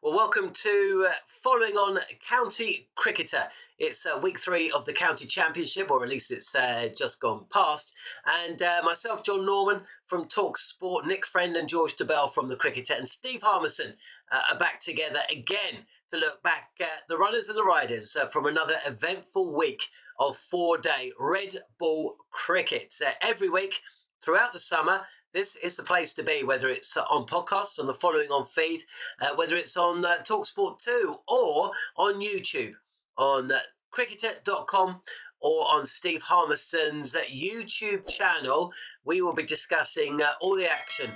Well, welcome to Following On County Cricketer. It's week 3 of the County Championship, or at least it's just gone past. And myself, Jon Norman from Talk Sport, Nick Friend and George Dobell from the Cricketer, and Steve Harmison are back together again to look back at the runners and the riders from another eventful week of 4-day Red Ball cricket. Every week throughout the summer, this is the place to be, whether it's on podcast, on the Following On feed, whether it's on TalkSport 2 or on YouTube, on cricketer.com or on Steve Harmison's YouTube channel. We will be discussing all the action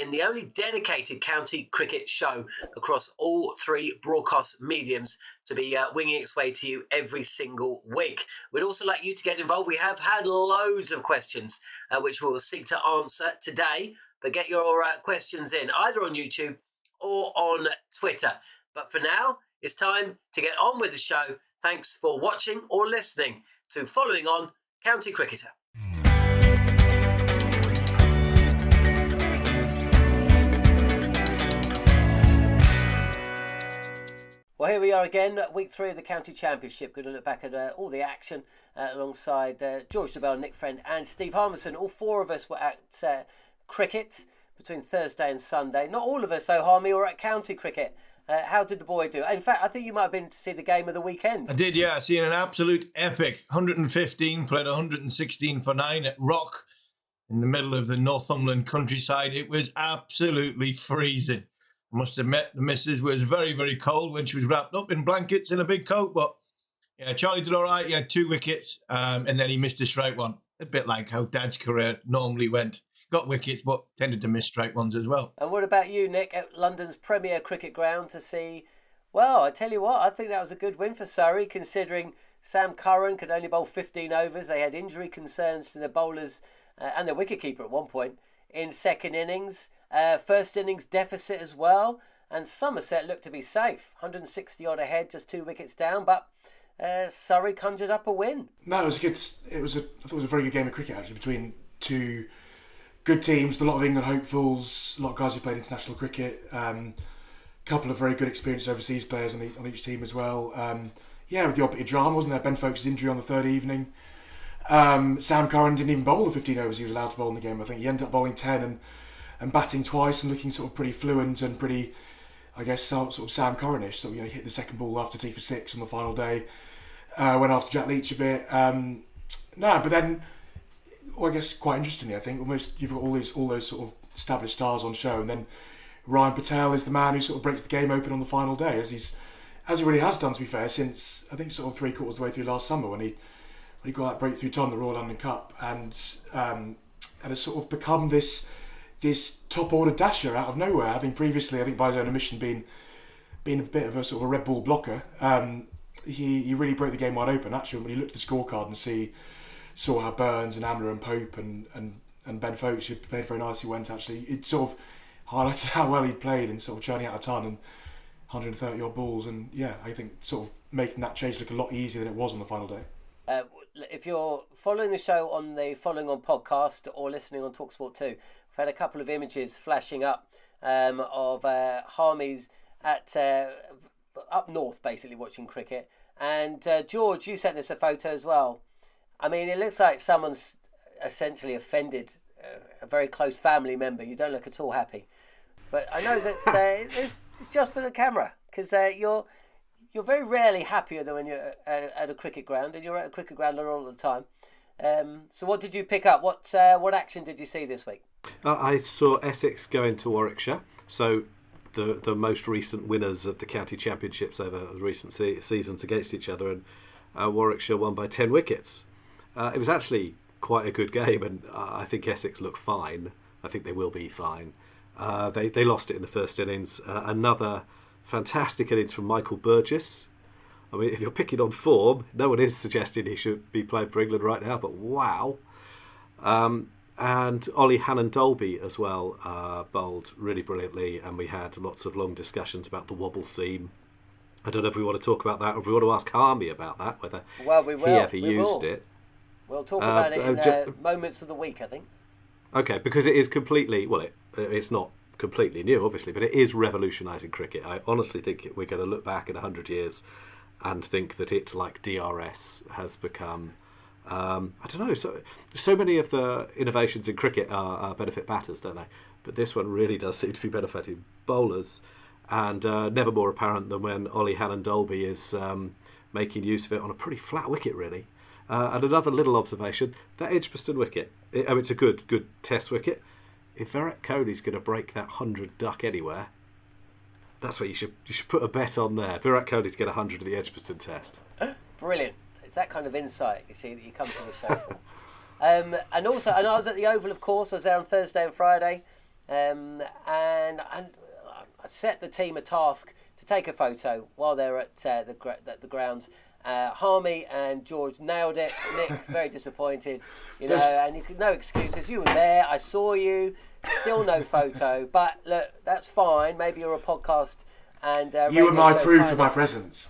in the only dedicated county cricket show across all 3 broadcast mediums to be winging its way to you every single week. We'd also like you to get involved. We have had loads of questions which we will seek to answer today, but get your questions in either on YouTube or on Twitter. But for now, it's time to get on with the show. Thanks for watching or listening to Following On County Cricketer. Well, here we are again, week 3 of the County Championship. Going to look back at all the action alongside George Dobell, Nick Friend and Steve Harmison. All 4 of us were at cricket between Thursday and Sunday. Not all of us, though, Harmy, were at county cricket. How did the boy do? In fact, I think you might have been to see the game of the weekend. I did, yeah. I seen an absolute epic. 115, played 116 for 9 at Rock in the middle of the Northumberland countryside. It was absolutely freezing. I must admit, the missus was very, very cold when she was wrapped up in blankets in a big coat. But yeah, Charlie did all right. He had 2 wickets and then he missed a strike one. A bit like how Dad's career normally went. Got wickets, but tended to miss strike ones as well. And what about you, Nick, at London's premier cricket ground to see? Well, I tell you what, I think that was a good win for Surrey, considering Sam Curran could only bowl 15 overs. They had injury concerns to their bowlers and their wicketkeeper at one point in second innings. First innings deficit as well. And Somerset looked to be safe. 160 odd ahead, just 2 wickets down. But Surrey conjured up a win. No, it was good. I thought it was a very good game of cricket, actually, between 2 good teams, a lot of England hopefuls, a lot of guys who played international cricket, a couple of very good experienced overseas players on each team as well. With the odd bit of drama, wasn't there? Ben Foakes' injury on the 3rd evening. Sam Curran didn't even bowl the 15 overs he was allowed to bowl in the game. I think he ended up bowling 10 and batting twice and looking sort of pretty fluent and pretty, I guess, sort of Sam Curran-ish. So, he hit the second ball after tea for 6 on the final day. Went after Jack Leach a bit. But then, I guess quite interestingly, I think almost you've got all those sort of established stars on show, and then Ryan Patel is the man who sort of breaks the game open on the final day, as he really has done, to be fair, since I think sort of 3/4 of the way through last summer when he got that breakthrough ton, the Royal London Cup, and has sort of become this top order dasher out of nowhere, having previously, I think by his own admission, been a bit of a sort of a red ball blocker. He really broke the game wide open. Actually, when you looked at the scorecard and saw how Burns and Amler and Pope and Ben Foakes, who played very nicely, went, actually, it sort of highlighted how well he'd played and sort of churning out a ton and 130 odd balls, and I think sort of making that chase look a lot easier than it was on the final day. If you're following the show on the Following On podcast or listening on TalkSport 2, we've had a couple of images flashing up of Harmies at up north, basically watching cricket. And George, you sent us a photo as well. I mean, it looks like someone's essentially offended a very close family member. You don't look at all happy. But I know that it's just for the camera, because you're very rarely happier than when you're at a cricket ground, and you're at a cricket ground all the time. So what did you pick up? What action did you see this week? I saw Essex go into Warwickshire. So the most recent winners of the county championships over recent seasons against each other, and Warwickshire won by 10 wickets. It was actually quite a good game, and I think Essex looked fine. I think they will be fine. They lost it in the first innings. Another fantastic innings from Michael Burgess. I mean, if you're picking on form, no one is suggesting he should be playing for England right now, but wow. And Ollie Hannon-Dolby as well bowled really brilliantly, and we had lots of long discussions about the wobble seam. I don't know if we want to talk about that, or if we want to ask Harmy about that, whether he ever used it. We'll talk about it in moments of the week, I think. Okay, because it is completely, it's not completely new, obviously, but it is revolutionising cricket. I honestly think we're going to look back in 100 years and think that it, like DRS, has become... I don't know, so many of the innovations in cricket are benefit batters, don't they? But this one really does seem to be benefiting bowlers, and never more apparent than when Ollie Hannon-Dolby is making use of it on a pretty flat wicket, really. And another little observation, that Edgbaston wicket, it's a good test wicket. If Virat Kohli's going to break that 100 duck anywhere, that's what you should put a bet on there. Virat Kohli to get 100 at the Edgbaston test. Brilliant. It's that kind of insight, you see, that you come to the show for. And I was at the Oval, of course. I was there on Thursday and Friday. And I set the team a task to take a photo while they're at the grounds. Harmy and George nailed it. Nick, very disappointed. And you could, no excuses. You were there. I saw you. Still no photo. But look, that's fine. Maybe you're a podcast. And you were my proof of my presence.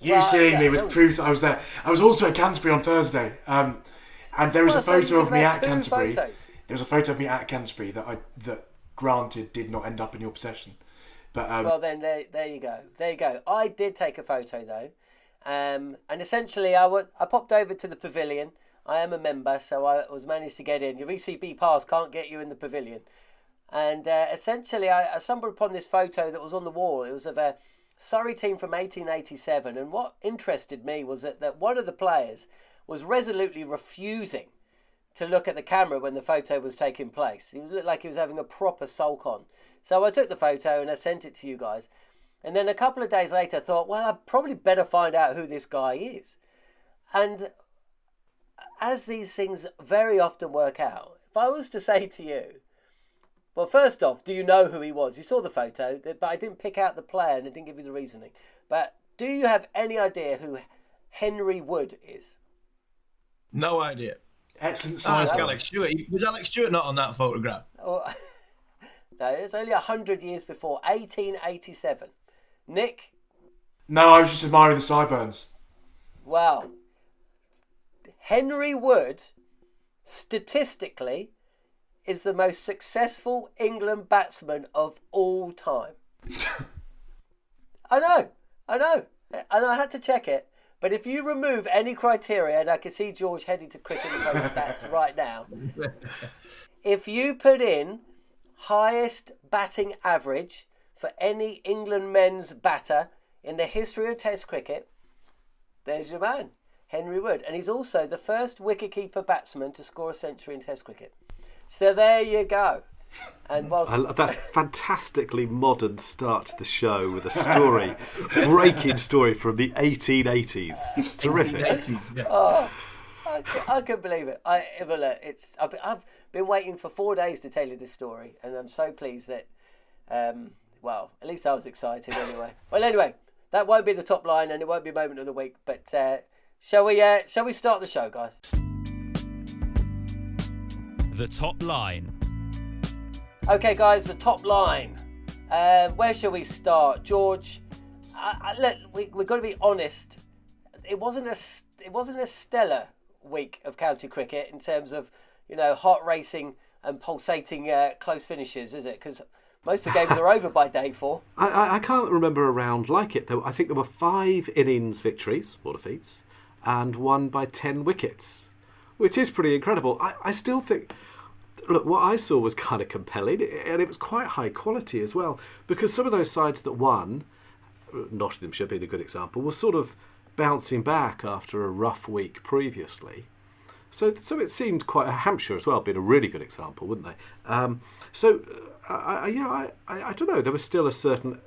You seeing me was proof that I was there. I was also at Canterbury on Thursday, and there was a photo of me at Canterbury. There was a photo of me at Canterbury that granted did not end up in your possession. But well, then there you go. There you go. I did take a photo though, and essentially I popped over to the pavilion. I am a member, so I was managed to get in. Your ECB pass can't get you in the pavilion, and essentially I stumbled upon this photo that was on the wall. It was of a Surrey team from 1887, and what interested me was that one of the players was resolutely refusing to look at the camera when the photo was taking place. He looked like he was having a proper sulk on. So I took the photo and I sent it to you guys. And then a couple of days later I thought, well, I'd probably better find out who this guy is. And as these things very often work out, if I was to say to you, well, first off, do you know who he was? You saw the photo, but I didn't pick out the player and I didn't give you the reasoning. But do you have any idea who Henry Wood is? No idea. Excellent size. Alex Stewart. Was Alex Stewart not on that photograph? Oh, no, it's only 100 years before, 1887. Nick? No, I was just admiring the sideburns. Well, Henry Wood, statistically, is the most successful England batsman of all time. I know. And I had to check it. But if you remove any criteria, and I can see George heading to Cricket and Post stats right now, if you put in highest batting average for any England men's batter in the history of Test cricket, there's your man, Henry Wood. And he's also the first wicketkeeper batsman to score a century in Test cricket. So there you go. And that's fantastically modern start to the show with a story, breaking story from the 1880s. Terrific. Oh, I couldn't believe it. I've been waiting for 4 days to tell you this story, and I'm so pleased that. Well, at least I was excited anyway. Well, anyway, that won't be the top line, and it won't be moment of the week. But shall we start the show, guys? The top line. Okay, guys, the top line. Where shall we start, George? We've got to be honest. It wasn't a stellar week of county cricket in terms of heart racing and pulsating close finishes, is it? Because most of the games are over by day 4. I can't remember a round like it though. I think there were 5 innings victories or defeats, and 1 by 10 wickets, which is pretty incredible. I still think. Look, what I saw was kind of compelling, and it was quite high quality as well, because some of those sides that won, Nottinghamshire being a good example, were sort of bouncing back after a rough week previously. So it seemed quite, Hampshire as well being a really good example, wouldn't they? I don't know, there was still a certain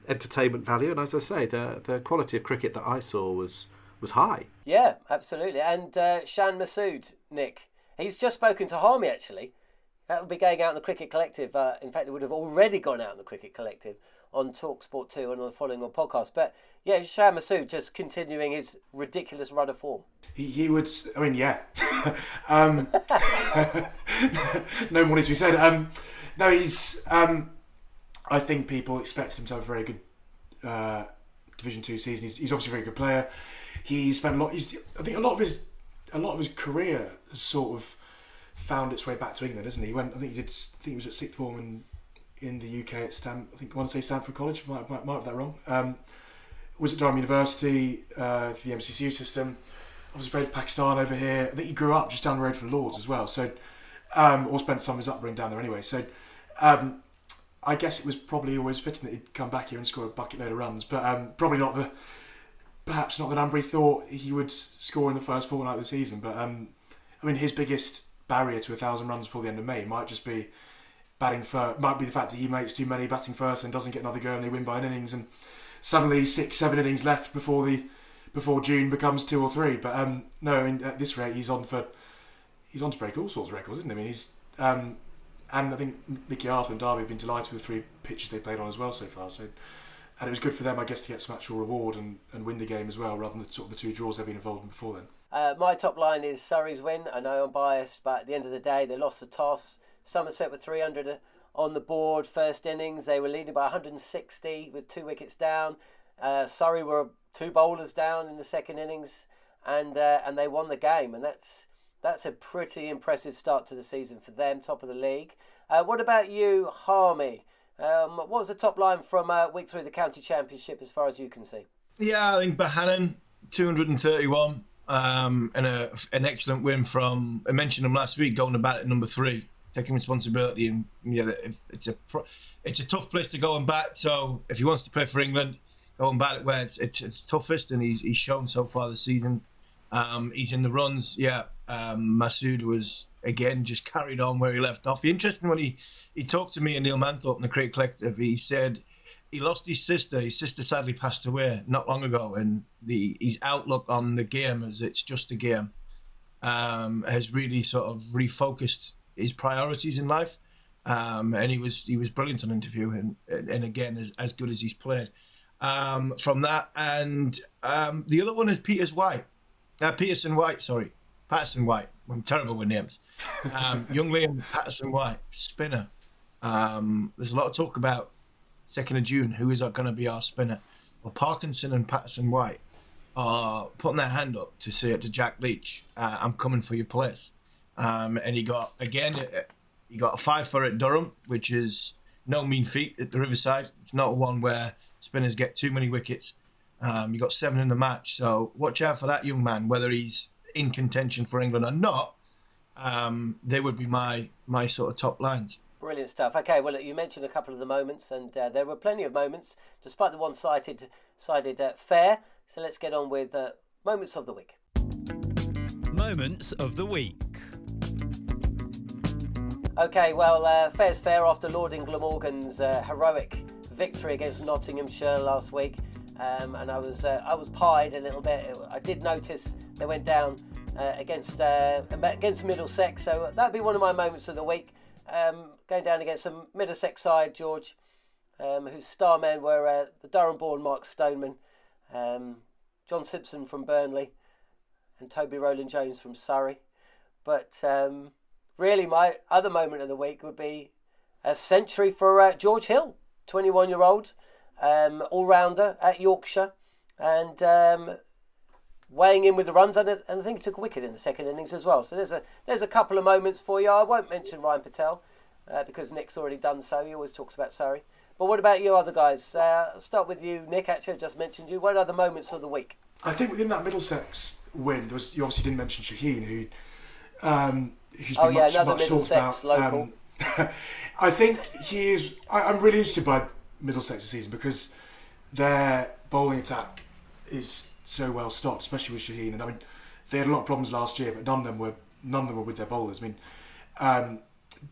entertainment value, and as I say, the quality of cricket that I saw was high. Yeah, absolutely. And Shan Masood, Nick, he's just spoken to Harmy, actually. That will be going out in the Cricket Collective. In fact, it would have already gone out in the Cricket Collective on TalkSport 2 and on the following on podcast. But yeah, Shan Masood just continuing his ridiculous run of form. He would, I mean, yeah. No more needs to be said. No, he's, I think people expect him to have a very good Division 2 season. He's obviously a very good player. He's spent a lot, I think a lot of his career has sort of found its way back to England, hasn't he? I think he was at sixth form in the UK at I want to say Stanford College. Might have that wrong. Was at Durham University, the MCCU system. Obviously played for Pakistan over here. I think he grew up just down the road from Lords as well. So, or spent some of his upbringing down there anyway. So, I guess it was probably always fitting that he'd come back here and score a bucket load of runs. But probably perhaps not the number he thought he would score in the first fortnight of the season. But I mean, his biggest barrier to 1,000 runs before the end of May might just be batting first. Might be the fact that he makes too many batting first and doesn't get another go, and they win by an innings, and suddenly 6-7 innings left before June becomes 2 or 3. But no, I mean, at this rate he's on to break all sorts of records, isn't he? I mean, he's and I think Mickey Arthur and Derby have been delighted with the 3 pitches they played on as well so far. So, and it was good for them, I guess, to get some actual reward and win the game as well, rather than the 2 draws they've been involved in before then. My top line is Surrey's win. I know I'm biased, but at the end of the day, they lost the toss. Somerset with 300 on the board first innings. They were leading by 160 with 2 wickets down. Surrey were 2 bowlers down in the second innings, and they won the game. And that's a pretty impressive start to the season for them, top of the league. What about you, Harmy? What was the top line from week 3 of the county championship as far as you can see? Yeah, I think Bohannon, 231, and an excellent win from, I mentioned him last week, going to bat at number 3, taking responsibility. And yeah, it's a tough place to go and bat. So if he wants to play for England, go and bat it where it's toughest, and he's shown so far this season. He's in the runs. Yeah, Masood was, again, just carried on where he left off. Interesting when he talked to me and Neil Manthorpe in the Cricket Collective, he said he lost his sister. His sister sadly passed away not long ago, and his outlook on the game as it's just a game has really sort of refocused his priorities in life. And he was brilliant on interview, and again, as good as he's played. From that, and the other one is Patterson White. I'm terrible with names. Young Liam Patterson White, spinner. There's a lot of talk about 2nd of June, who is going to be our spinner. Well, Parkinson and Patterson White are putting their hand up to say it to Jack Leach, I'm coming for your place. And he got a 5 for at Durham, which is no mean feat at the Riverside. It's not one where spinners get too many wickets. You got 7 in the match, so watch out for that young man, whether he's in contention for England or not. They would be my sort of top lines. Brilliant stuff. Okay, well, you mentioned a couple of the moments, and there were plenty of moments, despite the one-sided fair. So let's get on with moments of the week. Moments of the week. Okay, well, fair's fair after Lord Glamorgan's heroic victory against Nottinghamshire last week, and I was pied a little bit. I did notice they went down against Middlesex, so that'd be one of my moments of the week. Going down against a Middlesex side, George, whose star men were the Durham-born Mark Stoneman, John Simpson from Burnley, and Toby Rowland-Jones from Surrey. But really, my other moment of the week would be a century for George Hill, 21-year-old all-rounder at Yorkshire, and weighing in with the runs, and I think he took a wicket in the second innings as well. So there's a couple of moments for you. I won't mention Ryan Patel because Nick's already done so. He always talks about Surrey. But what about you other guys? I'll start with you, Nick. Actually, I just mentioned you. What are the moments of the week? I think within that Middlesex win, you obviously didn't mention Shaheen, who's been much talked about. Local. I think I'm really interested by Middlesex this season because their bowling attack is so well stocked, especially with Shaheen. And I mean, they had a lot of problems last year, but none of them were with their bowlers. I mean,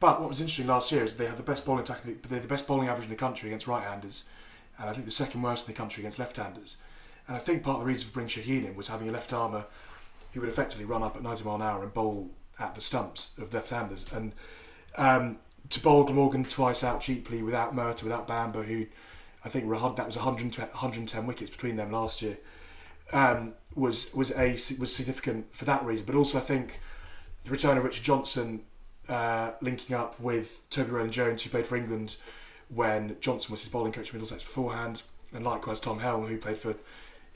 but what was interesting last year is they had the best bowling attack. They had the best bowling average in the country against right-handers, and I think the second worst in the country against left-handers. And I think part of the reason for bringing Shaheen in was having a left armer who would effectively run up at 90 mile an hour and bowl at the stumps of left-handers. And to bowl Glamorgan twice out cheaply without Murtagh, without Bamber, who I think that was 110 wickets between them last year, was significant for that reason. But also I think the return of Richard Johnson linking up with Toby Rowland-Jones, who played for England when Johnson was his bowling coach at Middlesex beforehand, and likewise Tom Helm, who played for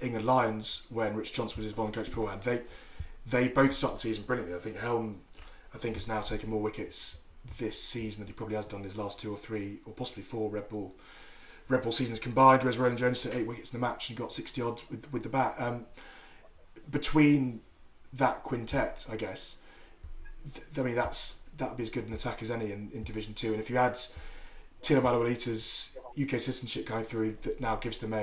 England Lions when Richard Johnson was his bowling coach beforehand. They both started the season brilliantly. I think Helm has now taken more wickets this season that he probably has done his last 2 or 3 or possibly 4 Red Bull seasons combined, whereas Roland Jones took 8 wickets in the match and got 60 odd with the bat. Between that quintet, I guess, that would be as good an attack as any in Division 2. And if you add Tino Manuelita's UK citizenship going through, that now gives them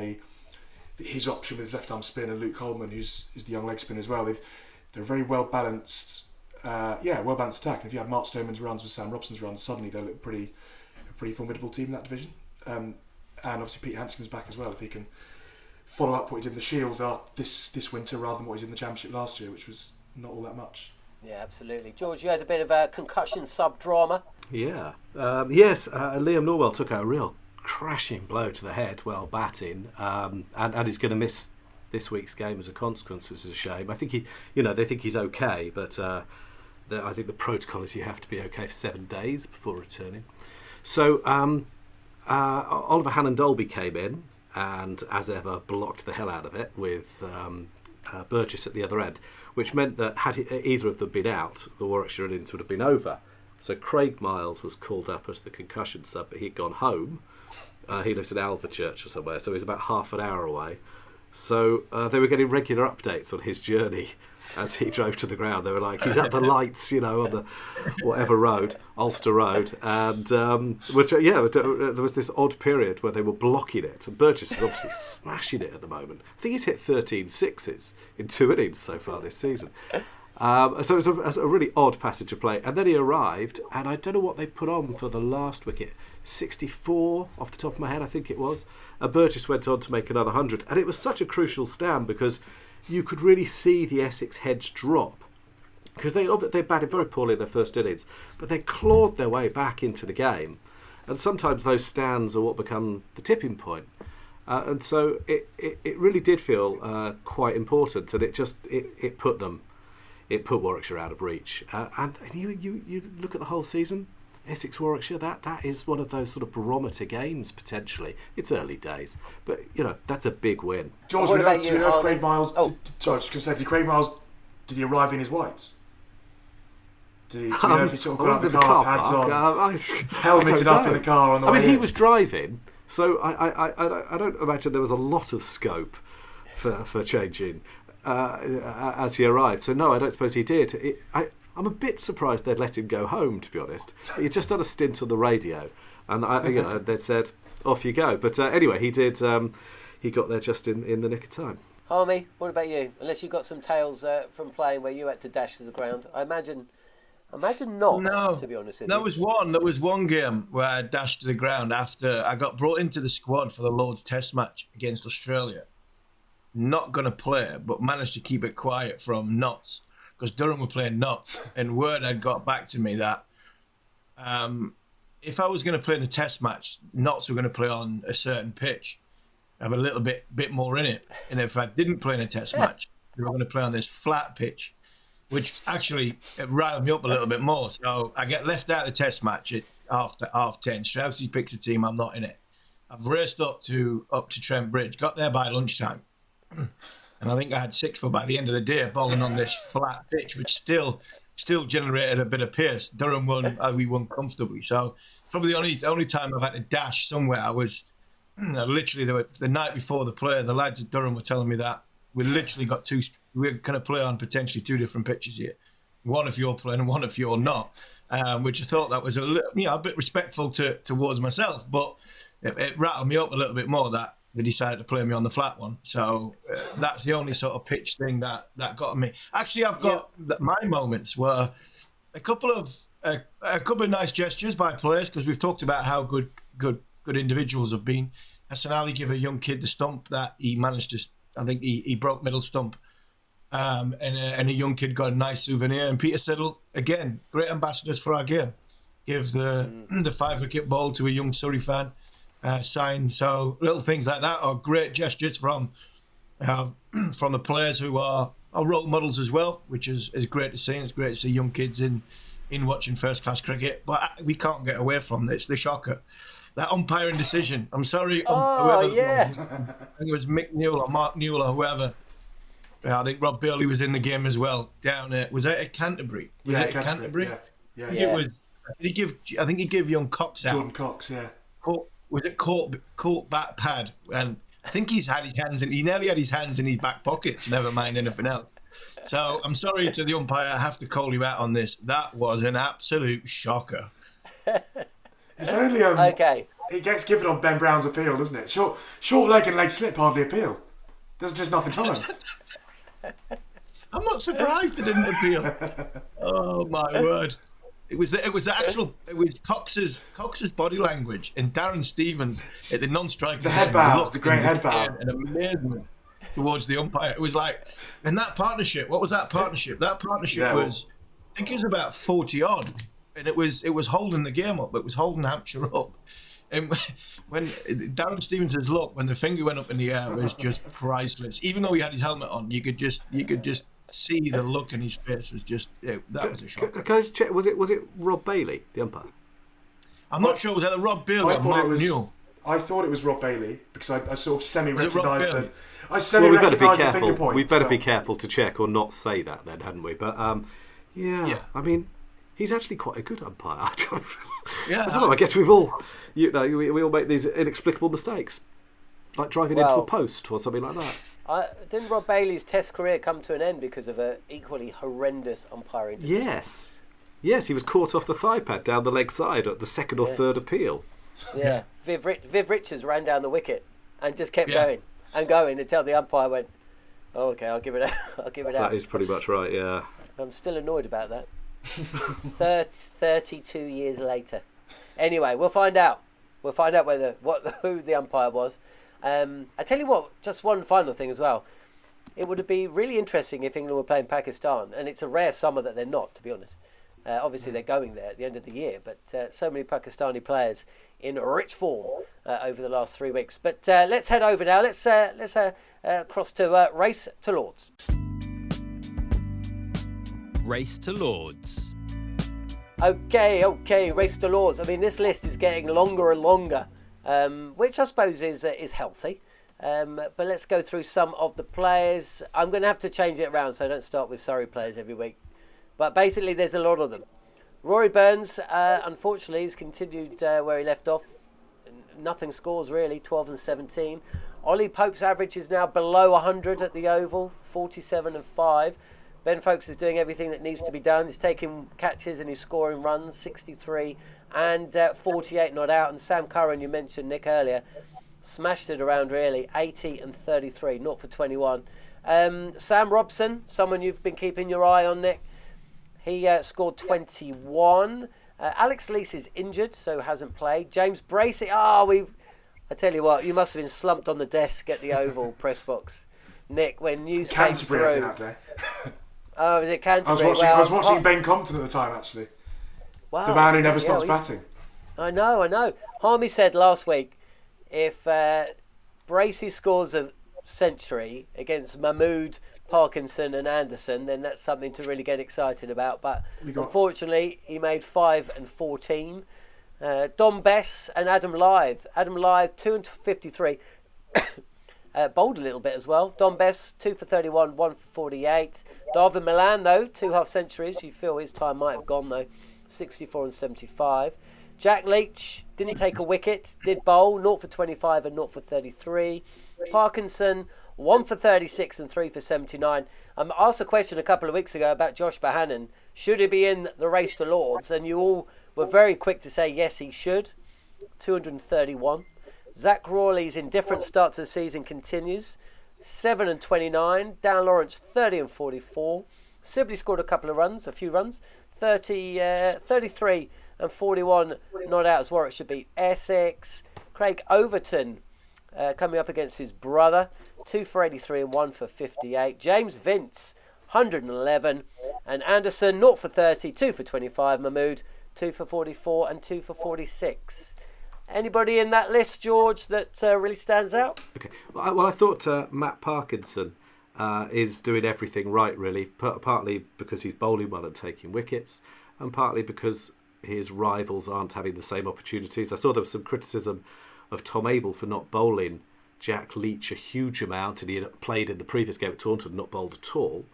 his option with left arm spin, and Luke Coleman, who's the young leg spinner as well. They're a very well balanced attack. And if you have Mark Stoneman's runs with Sam Robson's runs, suddenly they look a pretty formidable team in that division. And obviously Pete Hanscom's back as well, if he can follow up what he did in the Shield this winter rather than what he did in the Championship last year, which was not all that much. Yeah, absolutely. George, you had a bit of a concussion sub-drama. Yeah. Yes, Liam Norwell took a real crashing blow to the head while batting, and he's going to miss this week's game as a consequence, which is a shame. I think they think he's okay, but I think the protocol is you have to be okay for 7 days before returning. So Oliver Hannon-Dolby came in and, as ever, blocked the hell out of it with Burgess at the other end, which meant that had either of them been out, the Warwickshire innings would have been over. So Craig Miles was called up as the concussion sub, but he'd gone home. He lives in Alvechurch or somewhere, so he's about half an hour away. So they were getting regular updates on his journey as he drove to the ground. They were like, he's at the lights, on the whatever road, Ulster Road, and there was this odd period where they were blocking it, and Burgess is obviously smashing it at the moment. I think he's hit 13 sixes in 2 innings so far this season. So it was a really odd passage of play, and then he arrived, and I don't know what they put on for the last wicket, 64 off the top of my head, I think it was. Burgess went on to make another 100, and it was such a crucial stand because you could really see the Essex heads drop, because they batted very poorly in their first innings, but they clawed their way back into the game, and sometimes those stands are what become the tipping point. And so it really did feel quite important, and it put Warwickshire out of reach. And you look at the whole season, Essex Warwickshire, that is one of those sort of barometer games potentially. It's early days, but that's a big win. George, What do about you know if you, Craig Miles? Oh. Sorry, I was just going to say, did Craig Miles? Did he arrive in his whites? Do you know if he sort of got out of the car, pads on, helmeted up in the car on the way in? He was driving, so I don't imagine there was a lot of scope for changing as he arrived. So no, I don't suppose he did. I'm a bit surprised they'd let him go home, to be honest. He'd just done a stint on the radio, and they'd said, off you go. But anyway, he did. He got there just in the nick of time. Harmy, what about you? Unless you got some tales from playing where you had to dash to the ground, I imagine not. No, to be honest with there you. was one game where I dashed to the ground after I got brought into the squad for the Lord's Test match against Australia. Not going to play, but managed to keep it quiet from Notts, because Durham were playing Notts, and word had got back to me that if I was going to play in the Test match, Notts were going to play on a certain pitch, have a little bit more in it, and if I didn't play in a Test match, they were going to play on this flat pitch, which actually it riled me up a little bit more. So I get left out of the Test match at half 10. Straussy picks a team, I'm not in it. I've raced up to Trent Bridge, got there by lunchtime. And I think I had 6 for by the end of the day, bowling on this flat pitch, which still generated a bit of pace. Durham won, we won comfortably. So it's probably the only time I've had to dash somewhere. I was literally the night before the lads at Durham were telling me that we literally got we're going to play on potentially 2 different pitches here. One if you're playing and one if you're not, which I thought that was a bit respectful towards myself, but it rattled me up a little bit more that they decided to play me on the flat one. So that's the only sort of pitch thing that got me. Actually, I've got my moments were a couple of nice gestures by players, because we've talked about how good individuals have been. Hassan Ali gave a young kid the stump that he managed to. I think he broke middle stump, and a young kid got a nice souvenir. And Peter Siddle, again, great ambassadors for our game. Give the 5-wicket ball to a young Surrey fan. Sign. So little things like that are great gestures from the players who are role models as well, which is great to see. And it's great to see young kids in watching first class cricket. But we can't get away from this. The shocker, that umpiring decision. I'm sorry, whoever. Yeah. I think it was Mick Newell or Mark Newell or whoever. I think Rob Bailey was in the game as well. Down was that at Canterbury? Was it at Canterbury? Yeah. I think it was. I think he gave young Cox out. Jordan Cox, yeah. Court back pad, and I think he nearly had his hands in his back pockets, never mind anything else. So I'm sorry to the umpire, I have to call you out on this. That was an absolute shocker. It's only Okay. It gets given on Ben Brown's appeal, doesn't it? Short leg and leg slip hardly appeal. There's just nothing for him. I'm not surprised it didn't appeal. Oh my word! It was Cox's body language and Darren Stevens at the non-striker. The head bow, the great head bow, and amazement towards the umpire. It was like, and that partnership. What was that partnership? That partnership was, I think it was about 40 odd, and it was holding the game up. It was holding Hampshire up. And when Darren Stevens' look, when the finger went up in the air, was just priceless. Even though he had his helmet on, you could just see the look in his face was just that was a shocker. Can I just check? Was it Rob Bailey, the umpire? I'm not sure. Was that Rob Bailey or Mark Newell? I thought it was Rob Bailey because I sort of semi-recognised the. We better be careful. We better be careful to check or not say that, then, hadn't we? But yeah. I mean, he's actually quite a good umpire. I don't know. I guess we've all, we all make these inexplicable mistakes, like driving into a post or something like that. Didn't Rob Bailey's Test career come to an end because of an equally horrendous umpiring decision? Yes, he was caught off the thigh pad down the leg side at the second or third appeal. Yeah, Viv Richards ran down the wicket and just kept going until the umpire went, "Oh, okay, I'll give it out." That is pretty much right. Yeah. I'm still annoyed about that. 32 years later. Anyway, we'll find out. We'll find out who the umpire was. I tell you what, just one final thing as well. It would be really interesting if England were playing Pakistan, and it's a rare summer that they're not, to be honest. Obviously, they're going there at the end of the year, but so many Pakistani players in rich form over the last 3 weeks. But let's head over now. Let's cross to Race to Lords. Race to Lords. Okay, Race to Lords. I mean, this list is getting longer and longer, which I suppose is healthy. But let's go through some of the players. I'm going to have to change it around, so I don't start with Surrey players every week. But basically, there's a lot of them. Rory Burns, unfortunately, has continued where he left off. Nothing scores, really, 12 and 17. Ollie Pope's average is now below 100 at the Oval, 47 and 5. Ben Folkes is doing everything that needs to be done. He's taking catches and he's scoring runs, 63 and 48 not out. And Sam Curran, you mentioned, Nick, earlier, smashed it around, really, 80 and 33, not for 21. Sam Robson, someone you've been keeping your eye on, Nick. He scored 21. Alex Lees is injured, so hasn't played. James Bracey, I tell you what, you must have been slumped on the desk at the Oval press box, Nick, when news came through. That day. Oh, was it Canterbury? I was watching Ben Compton at the time, actually. Wow. The man who never stops batting. I know. Harmy said last week, if Bracey scores a century against Mahmood, Parkinson and Anderson, then that's something to really get excited about. But unfortunately, he made 5 and 14. Dom Bess and Adam Lyth. Adam Lyth, 2 and 53. Bowled a little bit as well. Dom Bess, 2 for 31, 1 for 48. Darvin Milan, though, 2 half centuries. You feel his time might have gone, though. 64 and 75. Jack Leach didn't take a wicket, did bowl, 0 for 25 and 0 for 33. Parkinson, 1 for 36 and 3 for 79. I asked a question a couple of weeks ago about Josh Bohannon. Should he be in the Race to Lords? And you all were very quick to say yes, he should. 231. Zach Rawley's indifferent start to the season continues. 7 and 29. Dan Lawrence, 30 and 44. Sibley scored a few runs. 33 and 41 not out as Warwickshire beat Essex. Craig Overton coming up against his brother. 2 for 83 and 1 for 58. James Vince, 111. And Anderson, 0 for 30, 2 for 25. Mahmood, 2 for 44 and 2 for 46. Anybody in that list, George, that really stands out? Okay. Well, I thought Matt Parkinson is doing everything right, really, partly because he's bowling well and taking wickets, and partly because his rivals aren't having the same opportunities. I saw there was some criticism of Tom Abel for not bowling Jack Leach a huge amount, and he had played in the previous game at Taunton and not bowled at all.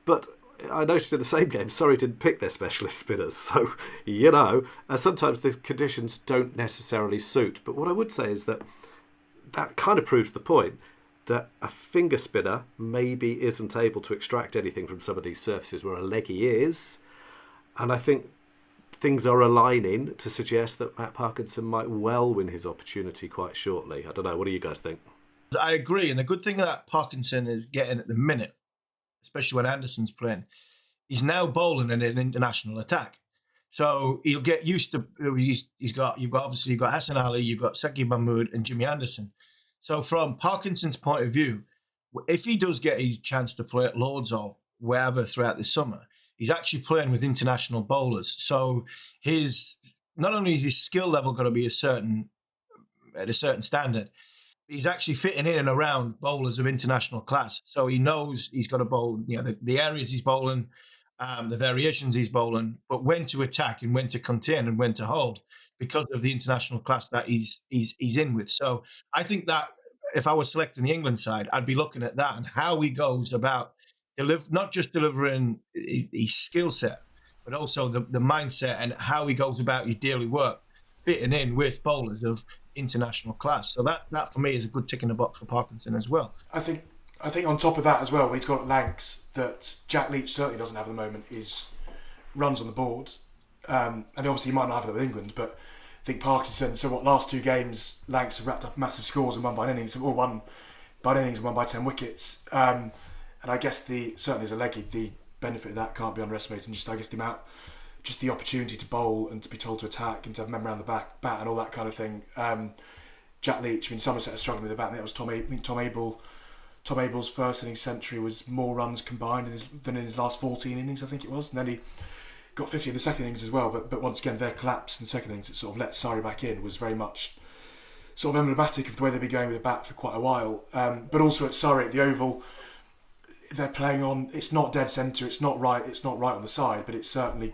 But I noticed in the same game, Surrey didn't pick their specialist spinners. So, sometimes the conditions don't necessarily suit. But what I would say is that kind of proves the point that a finger spinner maybe isn't able to extract anything from some of these surfaces where a leggy is. And I think things are aligning to suggest that Matt Parkinson might well win his opportunity quite shortly. I don't know. What do you guys think? I agree. And the good thing that Parkinson is getting at the minute, especially when Anderson's playing, he's now bowling in an international attack. So he'll get used to. You've got Hassan Ali, you've got Saki Mahmood and Jimmy Anderson. So from Parkinson's point of view, if he does get his chance to play at Lords or wherever throughout the summer, he's actually playing with international bowlers. So not only is his skill level going to be at a certain standard, he's actually fitting in and around bowlers of international class. So he knows he's got to bowl, the areas he's bowling, the variations he's bowling, but when to attack and when to contain and when to hold because of the international class that he's in with. So I think that if I was selecting the England side, I'd be looking at that and how he goes about not just delivering his skill set, but also the mindset and how he goes about his daily work, fitting in with bowlers of international class. So that for me is a good tick in the box for Parkinson as well. I think on top of that as well, what he's got at Lancs that Jack Leach certainly doesn't have at the moment is runs on the board. And obviously he might not have that with England, but I think Parkinson, last two games, Lancs have racked up massive scores and won by an innings, or won by an innings and won by 10 wickets. And I guess certainly as a leggy, the benefit of that can't be underestimated. And just the opportunity to bowl and to be told to attack and to have men around the bat and all that kind of thing. Jack Leach, Somerset are struggling with the bat, and that was Tom Abel. Tom Abel's first innings century was more runs combined than in his last 14 innings, I think it was. And then he got 50 in the second innings as well. But once again, their collapse in the second innings that sort of let Surrey back in was very much sort of emblematic of the way they've been going with the bat for quite a while. But also at Surrey, at the Oval, they're playing on. It's not dead centre. It's not right on the side. But it certainly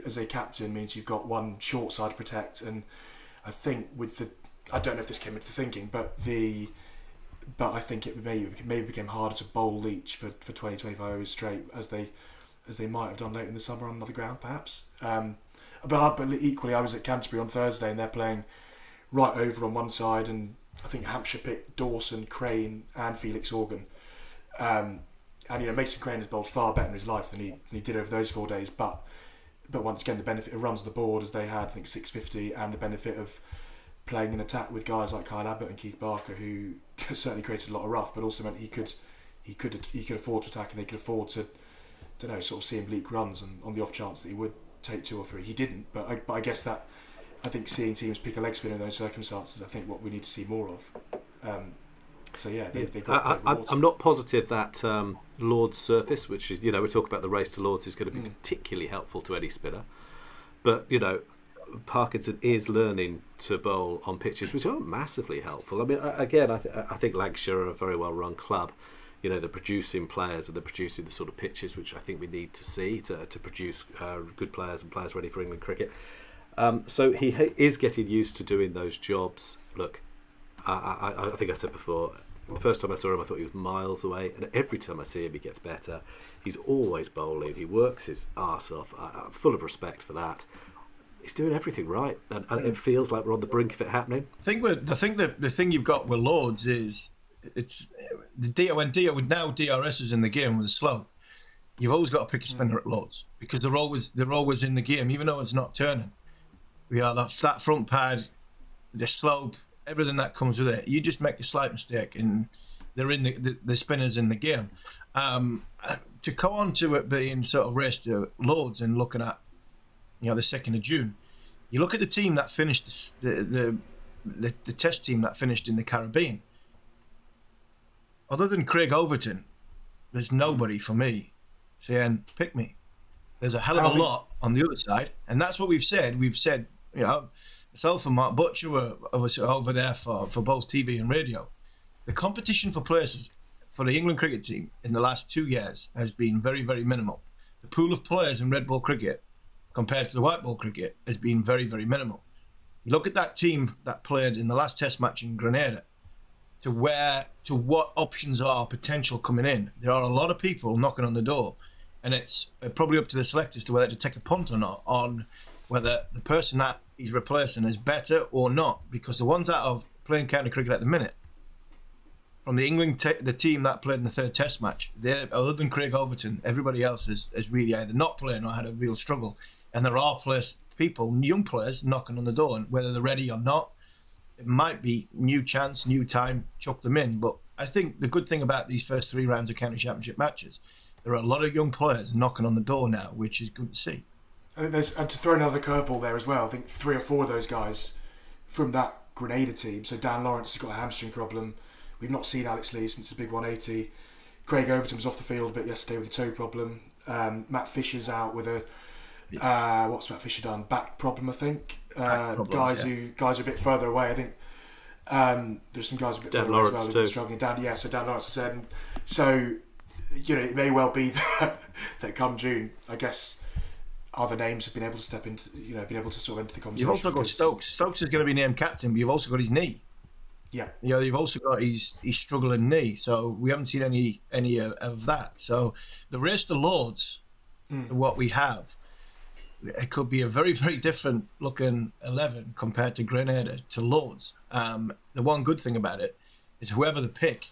as a captain means you've got one short side to protect. And I think I don't know if this came into the thinking, but I think it maybe became harder to bowl Leach for 20-25 overs straight as they might have done later in the summer on another ground perhaps. But equally, I was at Canterbury on Thursday and they're playing right over on one side, and I think Hampshire picked Dawson, Crane and Felix Organ. And Mason Crane has bowled far better in his life than he did over those 4 days. But once again, the benefit of runs on the board as they had, I think 650, and the benefit of playing an attack with guys like Kyle Abbott and Keith Barker, who certainly created a lot of rough, but also meant he could afford to attack, and they could afford to, sort of see him leak runs, and on the off chance that he would take 2 or 3, he didn't. But I guess that I think seeing teams pick a leg spinner in those circumstances, I think what we need to see more of. So yeah, they got. I'm not positive that Lord's surface, which is we talk about the race to Lords, is going to be particularly helpful to any spinner, but Parkinson is learning to bowl on pitches which aren't massively helpful. I think Lancashire are a very well run club. They're producing players and they're producing the sort of pitches which I think we need to see to produce good players and players ready for England cricket. So he is getting used to doing those jobs. Look, I think I said before, the first time I saw him I thought he was miles away, and every time I see him he gets better. He's always bowling, he works his arse off. I'm full of respect for that. He's doing everything right, and it feels like we're on the brink of it happening. The thing you've got with Lords is when DRS is in the game with the slope, you've always got to pick a spinner at Lords because they're always in the game, even though it's not turning. We are that front pad, the slope, everything that comes with it. You just make a slight mistake, and they're in the spinners in the game. To go on to it being sort of race to Lords and looking at the 2nd of June, you look at the team that finished the test team that finished in the Caribbean. Other than Craig Overton, there's nobody for me saying pick me. There's a hell of a lot on the other side, and that's what we've said. We've said, myself and Mark Butcher were over there for both TV and radio. The competition for places for the England cricket team in the last 2 years has been very, very minimal. The pool of players in red ball cricket compared to the white ball cricket has been very, very minimal. You look at that team that played in the last test match in Grenada. to what options are potential coming in. There are a lot of people knocking on the door, and it's probably up to the selectors to whether to take a punt or not on whether the person that he's replacing is better or not. Because the ones that are playing county cricket at the minute, from the England the team that played in the third Test match, other than Craig Overton, everybody else has really either not playing or had a real struggle. And there are young players knocking on the door, and whether they're ready or not, it might be new chance, new time, chuck them in. But I think the good thing about these first 3 rounds of county championship matches, there are a lot of young players knocking on the door now, which is good to see. I think and to throw another curveball there as well, I think 3 or 4 of those guys from that Grenada team. So Dan Lawrence has got a hamstring problem. We've not seen Alex Lee since the big 180. Craig Overton was off the field a bit yesterday with a toe problem. Matt Fisher's out with a what's Matt Fisher done? Back problem, I think. Guys who are a bit further away. I think there's some guys a bit Dan further away as Lawrence well who've too. been struggling. So Dan Lawrence has said. So it may well be that come June, I guess, other names have been able to step into, been able to sort of enter the conversation. You've also got Stokes. Stokes is going to be named captain, but you've also got his knee. Yeah. You've also got his struggling knee, so we haven't seen any of that. So the race to Lords, what we have, it could be a very, very different looking 11 compared to Grenada to Lords. The one good thing about it is whoever they pick,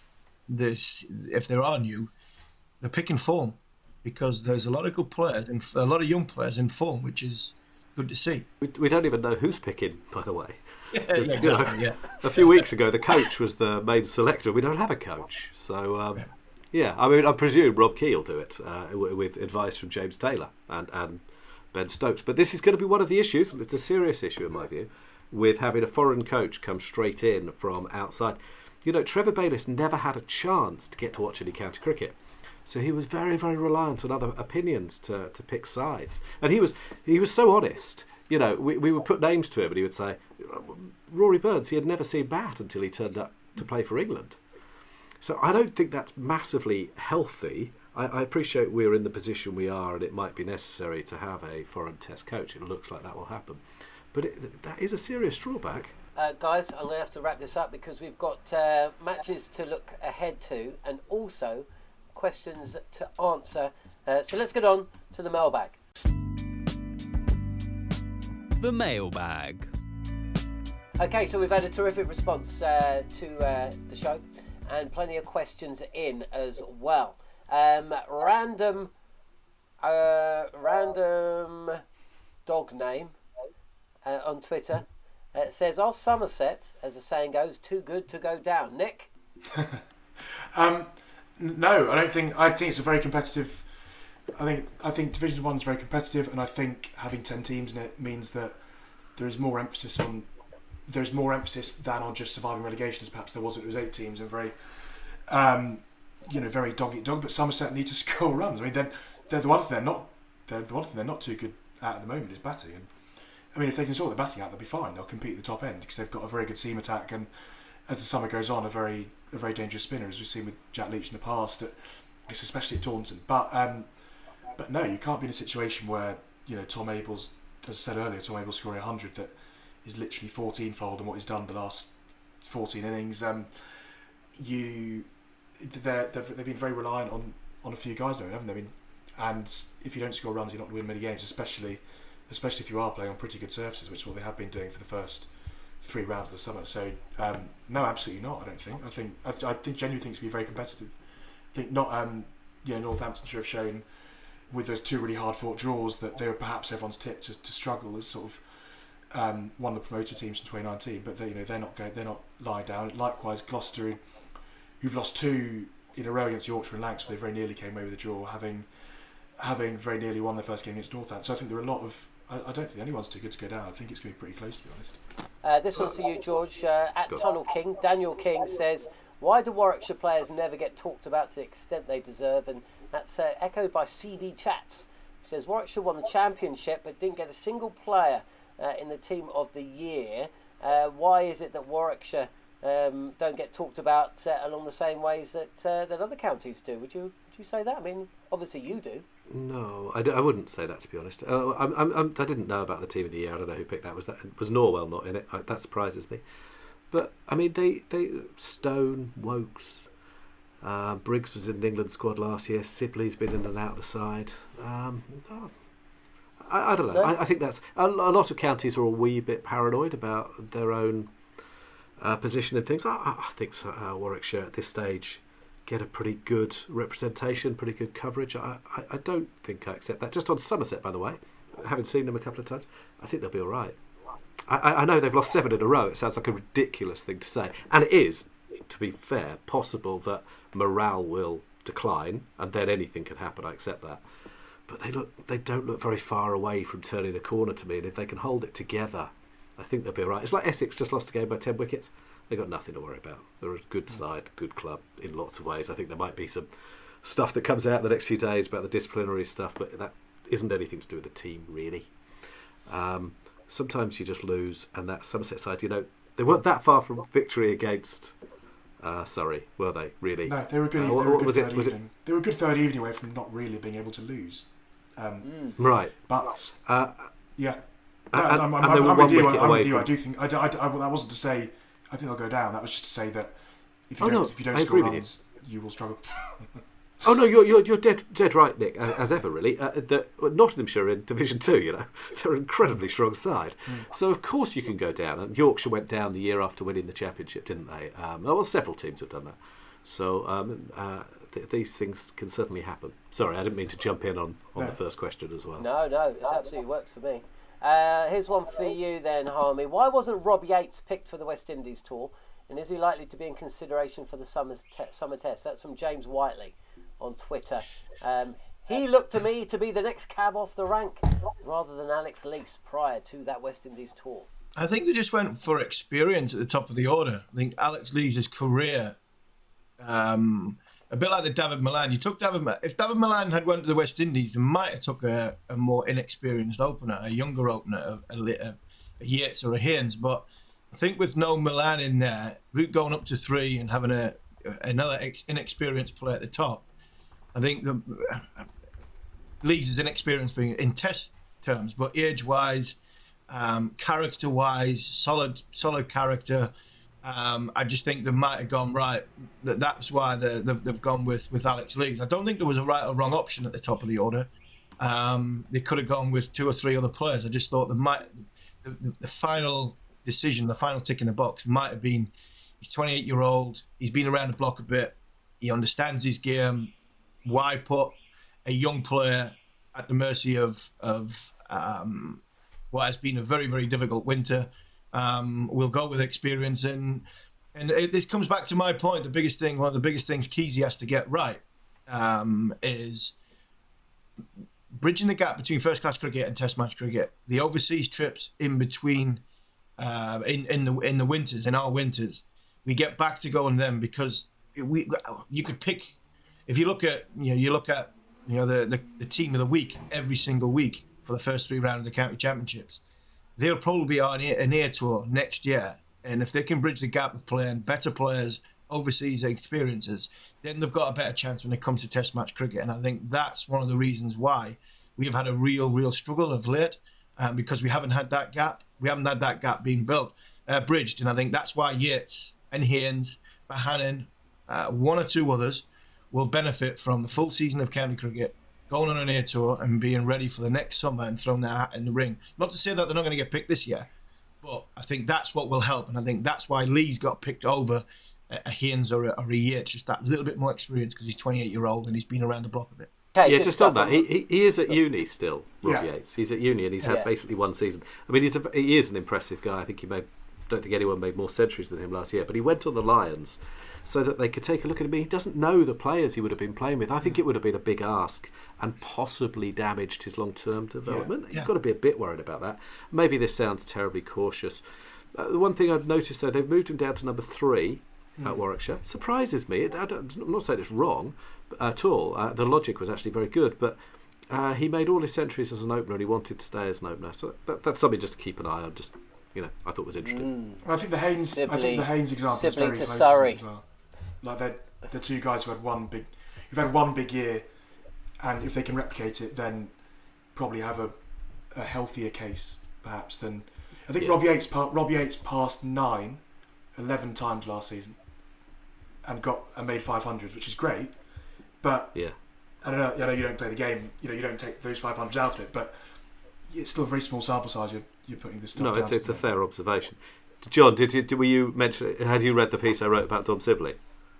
if there are new, they're picking form, because there's a lot of good players and a lot of young players in form, which is good to see. We don't even know who's picking, by the way. Exactly. A few weeks ago, the coach was the main selector. We don't have a coach. So, I presume Rob Key will do it with advice from James Taylor and Ben Stokes. But this is going to be one of the issues, and it's a serious issue in my view, with having a foreign coach come straight in from outside. Trevor Bayliss never had a chance to get to watch any county cricket. So he was very, very reliant on other opinions to pick sides. And he was so honest. We would put names to him and he would say, Rory Burns, he had never seen bat until he turned up to play for England. So I don't think that's massively healthy. I appreciate we're in the position we are and it might be necessary to have a foreign test coach. It looks like that will happen. But that is a serious drawback. Guys, I'm going to have to wrap this up because we've got matches to look ahead to and also questions to answer. So let's get on to the mailbag. The Mailbag. Okay, so we've had a terrific response to the show and plenty of questions in as well. Random dog name on Twitter says, "Are Somerset, as the saying goes, too good to go down?" Nick? No, I don't think. I think it's a very competitive. I think Division 1 is very competitive, and I think having 10 teams in it means that there is more emphasis than on just surviving relegation, as perhaps there was when it was 8 teams and very, very dog eat dog. But Somerset need to score runs. I mean, they're the one thing they're not too good at the moment is batting. And I mean, if they can sort their batting out, they'll be fine. They'll compete at the top end because they've got a very good seam attack, and as the summer goes on, a very dangerous spinner, as we've seen with Jack Leach in the past. I guess especially at Taunton, but no, you can't be in a situation where Tom Abel's, as I said earlier, Tom Abel's scoring 100 that is literally 14-fold on what he's done the last 14 innings. They've been very reliant on a few guys there, haven't they? I mean, and if you don't score runs, you're not going to win many games, especially if you are playing on pretty good surfaces, which is what they have been doing for the first 3 rounds of the summer. So no, absolutely not. I don't think. I genuinely think it's going to be very competitive. I think not. Northamptonshire have shown with those 2 really hard-fought draws that they were perhaps everyone's tip to struggle as sort of one of the promoted teams in 2019. But they're not lying down. Likewise, Gloucester, who've lost 2 in a row against Yorkshire and Lancs, where they very nearly came away with a draw, having very nearly won their first game against Northampton. So I think there are a lot of. I don't think anyone's too good to go down. I think it's going to be pretty close, to be honest. This one's for you, George. At Tunnel King, Daniel King says, "Why do Warwickshire players never get talked about to the extent they deserve?" And that's echoed by CV Chats. He says, "Warwickshire won the championship but didn't get a single player in the team of the year. Why is it that Warwickshire don't get talked about along the same ways that other counties do?" Would you say that? I mean, obviously you do. No, I wouldn't say that, to be honest. I didn't know about the team of the year. I don't know who picked that. Was Norwell not in it? That surprises me. But I mean, they Stone, Wokes, Briggs was in the England squad last year. Sibley's been in and out of the side. I don't know. I think that's a lot of counties are a wee bit paranoid about their own position and things. I think Warwickshire at this stage get a pretty good representation, pretty good coverage. I don't think I accept that. Just on Somerset, by the way, having seen them a couple of times, I think they'll be all right. I know they've lost 7 in a row. It sounds like a ridiculous thing to say. And it is, to be fair, possible that morale will decline and then anything can happen. I accept that. But they don't look very far away from turning a corner to me. And if they can hold it together, I think they'll be all right. It's like Essex just lost a game by 10 wickets. They've got nothing to worry about. They're a good side, good club in lots of ways. I think there might be some stuff that comes out in the next few days about the disciplinary stuff, but that isn't anything to do with the team, really. Sometimes you just lose, and that Somerset side, they weren't that far from victory against Surrey, were they, really? No, they were good. They were a good third evening. They were a good third evening away from not really being able to lose. Right. But, yeah. And I'm with you. I do think that wasn't to say I think they'll go down. That was just to say that if you don't score runs, you will struggle. Oh no, you're dead right, Nick, as ever, really. Nottinghamshire in Division 2, they're an incredibly strong side. So of course you can go down. And Yorkshire went down the year after winning the championship, didn't they? Well, several teams have done that. So these things can certainly happen. Sorry, I didn't mean to jump in on the first question as well. No, it absolutely works for me. Here's one for you then, Harmy. Why wasn't Rob Yates picked for the West Indies tour? And is he likely to be in consideration for the summer test? That's from James Whiteley on Twitter. He looked to me to be the next cab off the rank rather than Alex Lees prior to that West Indies tour. I think they just went for experience at the top of the order. I think Alex Lees' career, a bit like the David Milan. If David Milan had went to the West Indies, they might have took a more inexperienced opener, a younger opener, a Yates or a Haynes. But I think with no Milan in there, Root going up to 3 and having another inexperienced player at the top, I think Lees is inexperienced in test terms, but age-wise, character-wise, solid character. I just think they might have gone right. That's why they've gone with Alex Lees. I don't think there was a right or wrong option at the top of the order. They could have gone with 2 or 3 other players. I just thought the final decision, the final tick in the box might have been, he's 28-year-old, he's been around the block a bit, he understands his game. Why put a young player at the mercy of what has been a very, very difficult winter? We'll go with experience, and this comes back to my point. One of the biggest things Keezy has to get right is bridging the gap between first-class cricket and Test match cricket. The overseas trips in between, in the winters, in our winters, we get back to going them because you could pick. If you look at the team of the week every single week for the first 3 rounds of the county championships, they'll probably be on an A tour next year. And if they can bridge the gap of playing better players, overseas experiences, then they've got a better chance when it comes to Test match cricket. And I think that's one of the reasons why we have had a real struggle of late, because we haven't had that gap. We haven't had that gap being bridged. And I think that's why Yates and Haynes, Bahanan, 1 or 2 others will benefit from the full season of county cricket, going on an A tour and being ready for the next summer and throwing their hat in the ring. Not to say that they're not going to get picked this year, but I think that's what will help. And I think that's why Lee's got picked over a Haynes or a Yates, just that little bit more experience because he's 28-year-old and he's been around the block a bit. Okay, just on that, he is at uni still, Rob Yates. He's at uni and he's had basically 1 season. I mean, he is an impressive guy. I think don't think anyone made more centuries than him last year, but he went on the Lions so that they could take a look at him. He doesn't know the players he would have been playing with. I think it would have been a big ask and possibly damaged his long-term development. You've got to be a bit worried about that. Maybe this sounds terribly cautious. The one thing I've noticed, though, they've moved him down to number 3 at Warwickshire. Surprises me. I'm not saying it's wrong at all. The logic was actually very good, but he made all his centuries as an opener and he wanted to stay as an opener. So that's something just to keep an eye on. Just I thought was interesting. I think the Haynes example is very close to Surrey as well. Like the 2 guys who've had one big year, and if they can replicate it, then probably have a healthier case perhaps than I think. Rob Yates passed 9 11 times last season and made 500s, which is great. But Yeah. I don't know. You know, you don't play the game. You know, you don't take those 500s out of it. But it's still a very small sample size. You're putting this stuff. No, down it's to a fair observation. John, were you mention? Had you read the piece I wrote about Dom Sibley?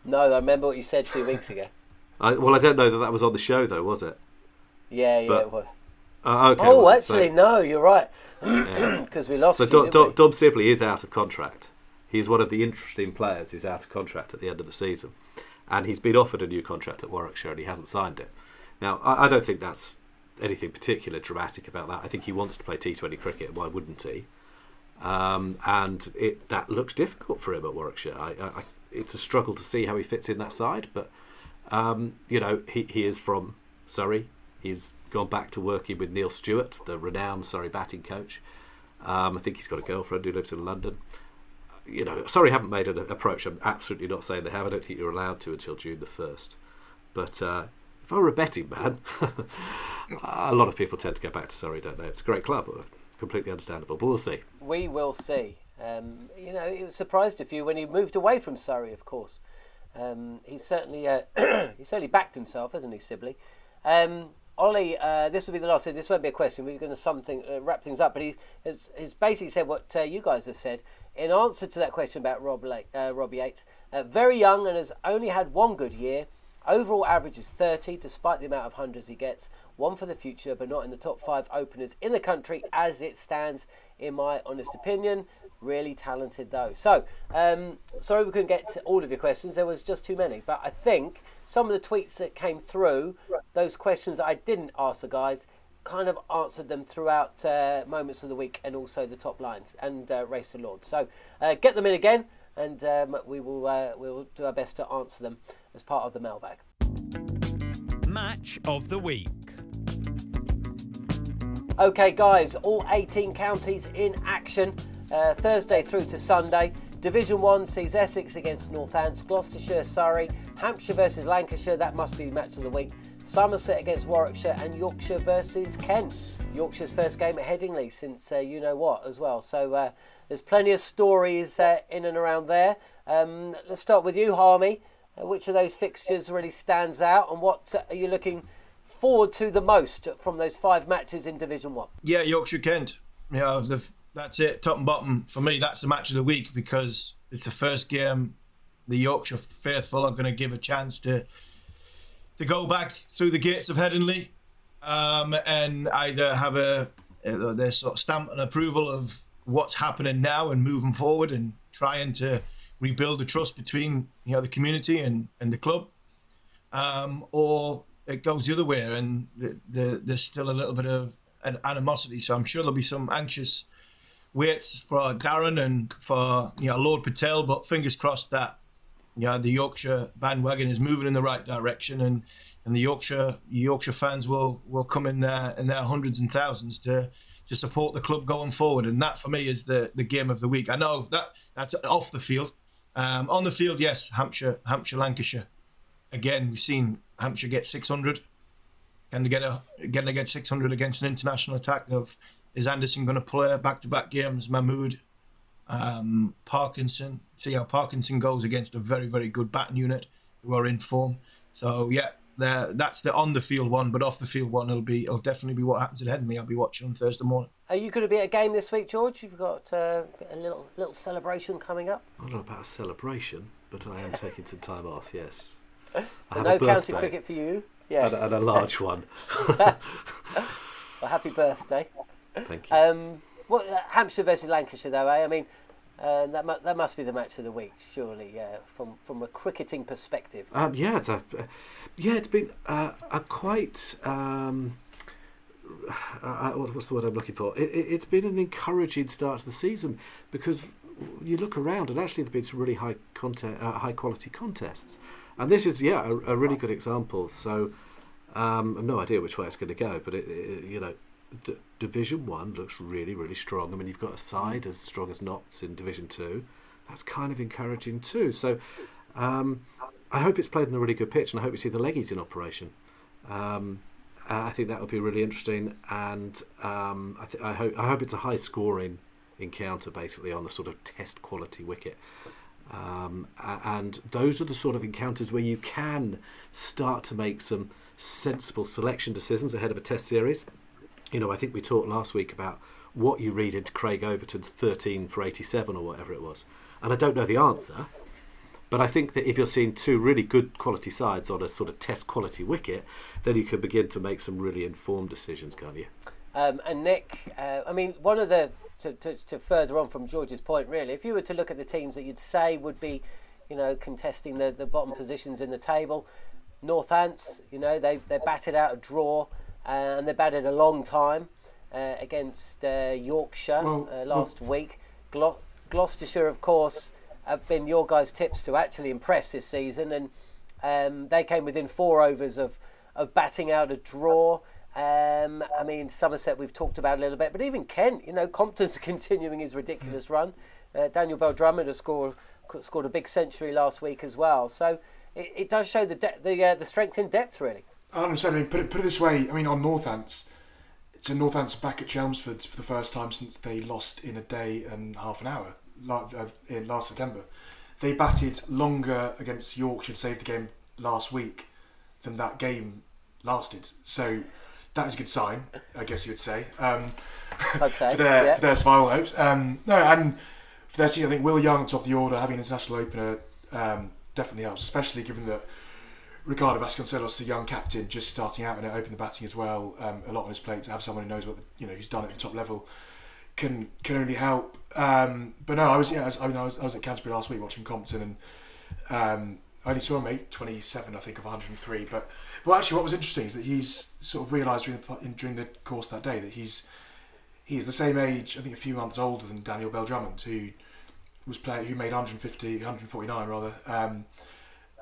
No, I remember what you said 2 weeks ago. I don't know that was on the show though, was it? Yeah, But- it was. Okay. Oh, well, actually, so- no, you're right. Yeah. Because we lost So you, didn't we? Dom Sibley is out of contract. He's one of the interesting players who's out of contract at the end of the season, and he's been offered a new contract at Warwickshire and he hasn't signed it. Now, I don't think that's anything particular dramatic about that. I think he wants to play T20 cricket. Why wouldn't he? And that looks difficult for him at Warwickshire. It's a struggle to see how he fits in that side, but he is from Surrey. He's gone back to working with Neil Stewart, the renowned Surrey batting coach. I think he's got a girlfriend who lives in London. Surrey haven't made an approach. I'm absolutely not saying they have. I don't think you're allowed to until June the 1st. But if I were a betting man, a lot of people tend to go back to Surrey, don't they? It's a great club. Completely understandable, but we'll see. We will see. It surprised a few when he moved away from Surrey, of course. He certainly backed himself, hasn't he, Sibley? Ollie, this will be the last. This won't be a question. We're going to wrap things up. But he's basically said what you guys have said in answer to that question about Robbie Yates. Very young and has only had one good year. Overall average is 30, despite the amount of hundreds he gets. One for the future, but not in the top 5 openers in the country as it stands, in my honest opinion. Really talented, though. So, sorry we couldn't get to all of your questions. There was just too many. But I think some of the tweets that came through, those questions that I didn't ask the guys, kind of answered them throughout Moments of the Week and also the top lines and Race to Lords. So, get them in again, and we will do our best to answer them as part of the mailbag. Match of the week. Okay, guys, all 18 counties in action Thursday through to Sunday. Division 1 sees Essex against Northants, Gloucestershire, Surrey, Hampshire versus Lancashire, that must be the match of the week, Somerset against Warwickshire, and Yorkshire versus Kent. Yorkshire's first game at Headingley since you know what as well. So there's plenty of stories in and around there. Let's start with you, Harmy. Which of those fixtures really stands out, and what are you looking forward to the most from those 5 matches in Division 1? Yeah, Yorkshire Kent. Yeah, that's it, top and bottom. For me, that's the match of the week because it's the first game the Yorkshire faithful are going to give a chance to go back through the gates of Headingley and either have their sort of stamp and approval of what's happening now and moving forward and trying to rebuild the trust between the community and the club, or it goes the other way and there's still a little bit of an animosity. So I'm sure there'll be some anxious waits for Darren and for Lord Patel, but fingers crossed that the Yorkshire bandwagon is moving in the right direction and the Yorkshire fans will come in their hundreds and thousands to support the club going forward. And that for me is the game of the week. I know that's off the field. On the field, yes, Hampshire, Lancashire. Again, we've seen Hampshire get 600. Can they get 600 against an international attack? Is Anderson going to play back-to-back games? Mahmood, Parkinson. See how Parkinson goes against a very, very good batting unit who are in form. So yeah, that's the on the field one, but off the field one, it'll definitely be what happens at Headingley. I'll be watching on Thursday morning. Are you going to be at a game this week, George? You've got a little celebration coming up. I don't know about a celebration, but I am taking some time off. Yes. So no county cricket for you. Yes. And a large one. Well, happy birthday. Thank you. Hampshire versus Lancashire, though, eh? I mean, that must be the match of the week, surely, from a cricketing perspective. It's been a quite what's the word I'm looking for? It's been an encouraging start to the season because you look around and actually there've been some really high quality contests, and this is a really good example. So I've no idea which way it's going to go, but Division 1 looks really, really strong. I mean, you've got a side as strong as Notts in Division 2. That's kind of encouraging too. So I hope it's played on a really good pitch, and I hope we see the leggies in operation. I think that will be really interesting, and I hope it's a high-scoring encounter, basically on a sort of test quality wicket. And those are the sort of encounters where you can start to make some sensible selection decisions ahead of a test series. I think we talked last week about what you read into Craig Overton's 13 for 87 or whatever it was. And I don't know the answer, but I think that if you're seeing two really good quality sides on a sort of test quality wicket, then you can begin to make some really informed decisions, can't you? And Nick, one of the, to further on from George's point, really, if you were to look at the teams that you'd say would be, contesting the bottom positions in the table, Northants, they batted out a draw, and they batted a long time against Yorkshire last week. Gloucestershire, of course, have been your guys' tips to actually impress this season, and they came within 4 overs of batting out a draw. Somerset we've talked about a little bit, but even Kent, Compton's continuing his ridiculous run. Daniel Bell-Drummond has scored a big century last week as well. So it does show the strength in depth, really. 100%. Put it this way. On Northants, so Northants are back at Chelmsford for the first time since they lost in a day and half an hour in last September. They batted longer against Yorkshire to save the game last week than that game lasted. So that is a good sign, I guess you would say. I'd say for their survival hopes. And for their season, I think Will Young on top of the order, having an international opener, definitely helps, especially given that Ricardo Vasconcelos, the young captain, just starting out and opening the batting as well, a lot on his plate. To have someone who knows what who's done it at the top level can only help. But no, I was at Canterbury last week watching Compton, and I only saw him 27, I think, of 103. But actually, what was interesting is that he's sort of realised during the course of that day that he's the same age, I think, a few months older than Daniel Bell-Drummond, who made 149 rather.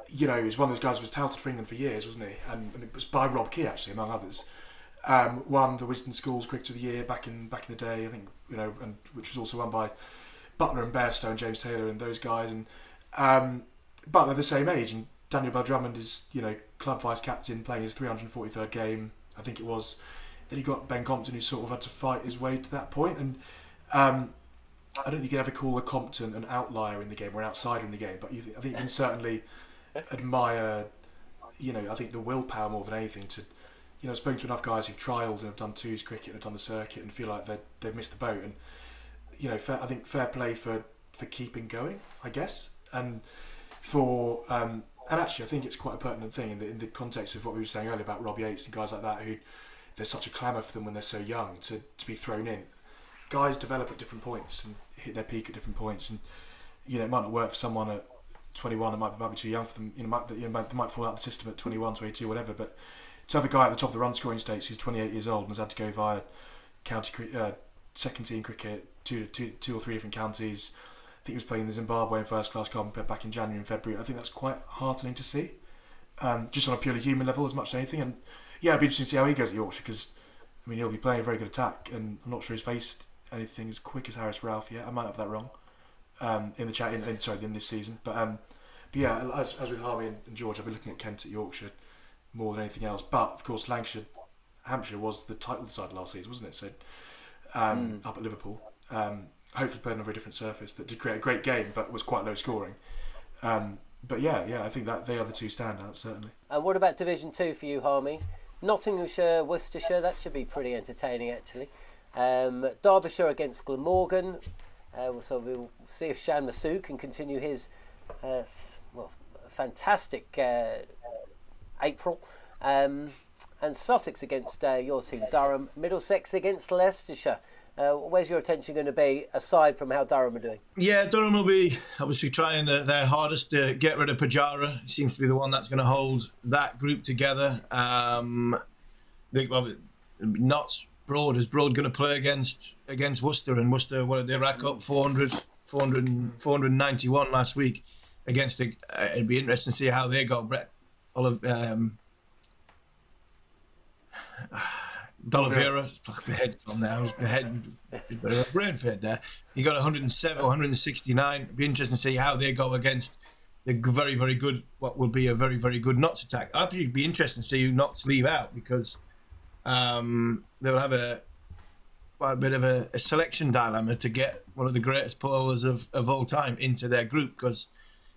He was one of those guys who was touted for England for years, wasn't he? And it was by Rob Key, actually, among others. Won the Wisden Schools Cricketer of the Year back in the day, I think, and which was also won by Butler and Bairstow and James Taylor and those guys. And but they're the same age, and Daniel Bell-Drummond is, club vice captain, playing his 343rd game, I think it was. Then you got Ben Compton, who sort of had to fight his way to that point. And I don't think you can ever call a Compton an outlier in the game or an outsider in the game, but I think you can certainly admire, I think the willpower more than anything to, I've spoken to enough guys who've trialled and have done twos cricket and have done the circuit and feel like they've missed the boat. And, I think fair play for keeping going, I guess. And and actually I think it's quite a pertinent thing in the context of what we were saying earlier about Rob Yates and guys like that, who there's such a clamour for them when they're so young to be thrown in. Guys develop at different points and hit their peak at different points, and it might not work for someone at 21, it might be too young for them. They might fall out of the system at 21, 22, whatever. But to have a guy at the top of the run scoring stakes who's 28 years old and has had to go via second team cricket, two or three different counties. I think he was playing the Zimbabwe in first class comp back in January and February. I think that's quite heartening to see, just on a purely human level as much as anything. And yeah, it'd be interesting to see how he goes at Yorkshire, because he'll be playing a very good attack, and I'm not sure he's faced anything as quick as Harris Ralph yet. I might have that wrong. In this season, but yeah, as with Harvey and George, I'll be looking at Kent at Yorkshire more than anything else. But of course, Hampshire was the title side last season, wasn't it? So up at Liverpool, hopefully played on a very different surface that did create a great game, but was quite low scoring. But yeah, I think that they are the two standouts certainly. And what about Division 2 for you, Harmy? Nottinghamshire, Worcestershire, that should be pretty entertaining actually. Derbyshire against Glamorgan. So we'll see if Shan Masood can continue his fantastic April. And Sussex against your team, Durham. Middlesex against Leicestershire. Where's your attention going to be, aside from how Durham are doing? Yeah, Durham will be obviously trying their hardest to get rid of Pujara. He seems to be the one that's going to hold that group together. Notts Broad. Is Broad going to play against Worcester? And Worcester, what did they rack up? 491 last week against it'd be interesting to see how they go. D'Oliveira, fuck, my head gone now. Brain fade there. You got 107 or 169. It'd be interesting to see how they go against the very, very good, what will be a very, very good Notts attack. I think it'd be interesting to see who Notts leave out, because they'll have quite a bit of a selection dilemma to get one of the greatest bowlers of all time into their group, because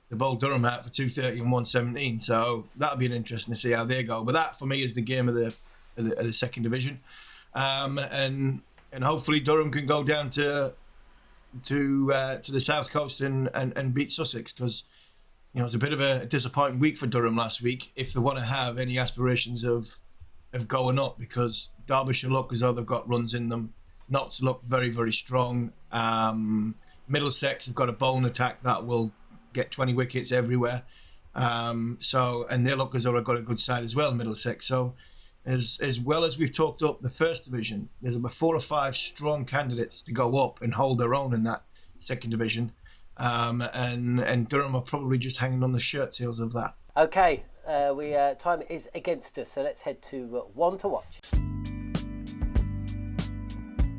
They bowled Durham out for 230 and 117, so that'll be an interesting to see how they go. But that for me is the game of the second division, and hopefully Durham can go down to the south coast and beat Sussex, because it's a bit of a disappointing week for Durham last week if they want to have any aspirations of going up, because Derbyshire look as though they've got runs in them. Notts look very, very strong. Middlesex have got a bowling attack that will get 20 wickets everywhere. And they look as though they've got a good side as well, Middlesex. So as well as we've talked up the first division, there's about 4 or 5 strong candidates to go up and hold their own in that second division. And Durham are probably just hanging on the shirt tails of that. Okay, time is against us, so let's head to one to watch.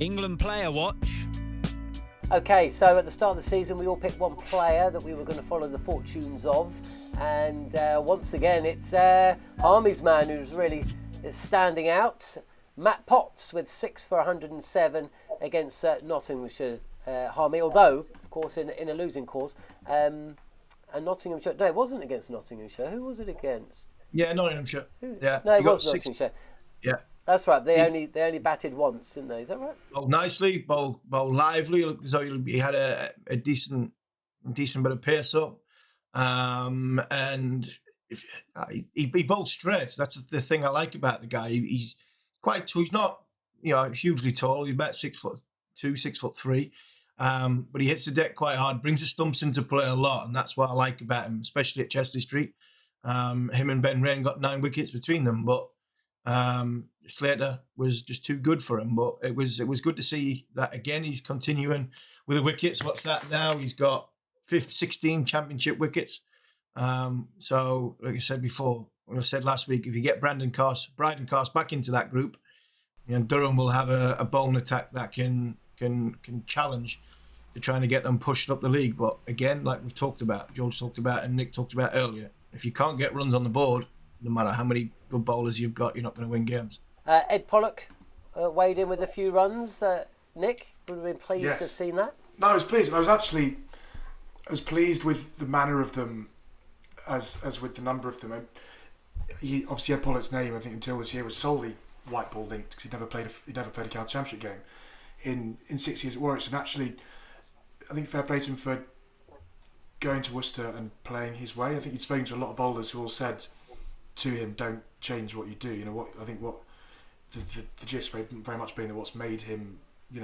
England Player Watch. Okay, so at the start of the season, we all picked one player that we were going to follow the fortunes of, and once again, it's Harmy's man who's really standing out. Matt Potts with 6 for 107 against Nottinghamshire. Harmy, although, of course, in a losing cause. And Nottinghamshire, no, it wasn't against Nottinghamshire. Who was it against? Yeah, Nottinghamshire. Yeah, no, it was Nottinghamshire. Yeah, that's right. They only batted once, didn't they? Is that right? Bowled nicely, bowled lively. Looked as though he had a decent bit of pace up, and he bowled straight. That's the thing I like about the guy. He's quite tall. He's not hugely tall. He's about 6'2", 6'3". But he hits the deck quite hard, brings the stumps into play a lot, and that's what I like about him, especially at Chester Street. Him and Ben Wren got 9 wickets between them, but Slater was just too good for him. But it was good to see that again. He's continuing with the wickets. What's that now? He's got 16 championship wickets. So, like I said before, when I said last week, if you get Bryden Carse back into that group, Durham will have a bowling attack that can challenge to trying to get them pushed up the league. But again, like we've talked about, George talked about and Nick talked about earlier, if you can't get runs on the board, no matter how many good bowlers you've got, you're not going to win games. Ed Pollock weighed in with a few runs. Nick, would have been pleased to have seen that. No, I was pleased. I was pleased with the manner of them as with the number of them. And he obviously Ed Pollock's name, I think, until this year was solely white ball linked, because he'd never played a county championship game in 6 years at Warwickshire. And actually, I think fair play to him for going to Worcester and playing his way. I think he'd spoken to a lot of bowlers who all said to him, "Don't change what you do." What the gist very much being that what's made him,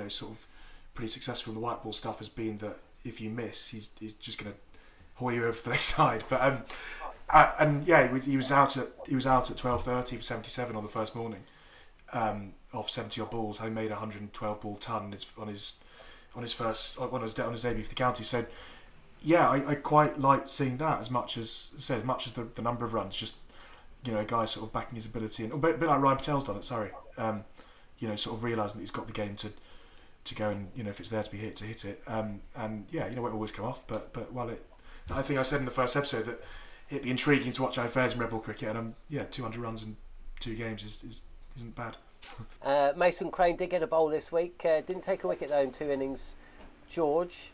sort of pretty successful in the white ball stuff has been that if you miss, he's just going to haul you over to the next side. But he was out at 12:30 for 77 on the first morning, off 70 odd balls, having made 112 ball ton on his debut for the county. So yeah, I quite liked seeing that as much as the number of runs. Just a guy sort of backing his ability, and a bit like Ryan Patel's done it. Sort of realising that he's got the game to go and if it's there to be hit, to hit it. It won't always come off, but I think I said in the first episode that it'd be intriguing to watch how he fares in red ball cricket, and 200 runs in 2 games isn't bad. Mason Crane did get a bowl this week. Didn't take a wicket though in 2 innings. George.